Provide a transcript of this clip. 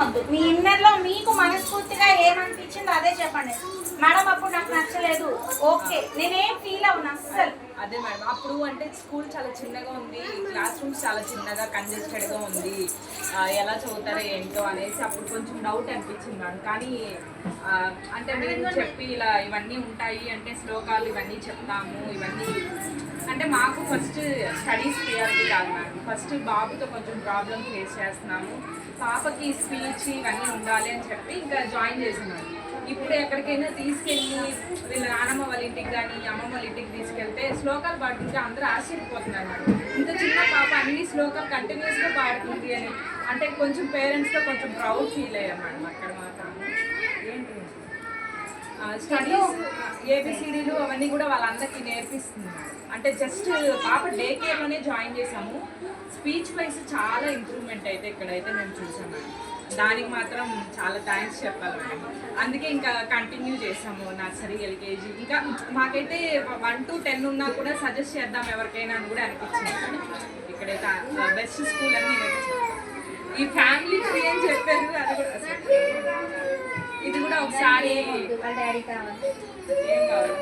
మీ ఇన్నర్లో మీకు మనస్ఫూర్తిగా ఏమనిపించిందో అదే చెప్పండి. మేడం అప్పుడు నాకు నచ్చలేదు, ఓకే నేనేం ఫీల్ అవును అస్సలు. అదే మేడం, అప్పుడు అంటే స్కూల్ చాలా చిన్నగా ఉంది, క్లాస్ రూమ్స్ చాలా చిన్నగా కంజెస్టెడ్గా ఉంది, ఎలా చదువుతారో ఏంటో అనేసి అప్పుడు కొంచెం డౌట్ అనిపించింది మేడం. కానీ అంటే మీరు చెప్పి ఇలా ఇవన్నీ ఉంటాయి అంటే శ్లోకాలు ఇవన్నీ చెప్తాము, ఇవన్నీ అంటే మాకు ఫస్ట్ స్టడీస్ ప్రియారిటీ కాదు మేడం. ఫస్ట్ బాబుతో కొంచెం ప్రాబ్లమ్ ఫేస్ చేస్తున్నాము, పాపకి స్పీచ్ ఇవన్నీ ఉండాలి అని చెప్పి ఇంకా జాయిన్ చేసినాను. ఇప్పుడు ఎక్కడికైనా తీసుకెళ్ళి వీళ్ళ నానమ్మ వాళ్ళ ఇంటికి కానీ అమ్మమ్మ వాళ్ళ ఇంటికి తీసుకెళ్తే శ్లోకాలు పాడుతుంటే అందరూ ఆశ్చర్యపోతున్నారు మేడం. ఇంత చిన్న పాప అన్ని శ్లోకాలు కంటిన్యూస్గా పాడుతుంది అని అంటే కొంచెం పేరెంట్స్తో కొంచెం ప్రౌడ్ ఫీల్ అయ్యాం మేడం అక్కడ మాత్రం. ఏంటి స్టడీస్ ఏబిసిడీలు అవన్నీ కూడా వాళ్ళందరికీ నేర్పిస్తుంది మేడం. అంటే జస్ట్ పాప డే కేర్లోనే జాయిన్ చేసాము. స్పీచ్ వైజ్ చాలా ఇంప్రూవ్మెంట్ అయితే ఇక్కడైతే మేము చూసాం మేడం. దానికి మాత్రం చాలా థ్యాంక్స్ చెప్పాలి మేడం. అందుకే ఇంకా కంటిన్యూ చేసాము నర్సరీ ఎల్కేజీ. ఇంకా మాకైతే 1 to 10 ఉన్నా కూడా సజెస్ట్ చేద్దాం ఎవరికైనా అని కూడా అనిపించింది. ఇక్కడైతే బెస్ట్ స్కూల్ అని నేనైతే చెప్తాను. ఈ ఫ్యామిలీ ట్రీ అని చెప్పారు, అది కూడా ఇది కూడా ఒకసారి డాడీ కావాలి. ఏం కావాలి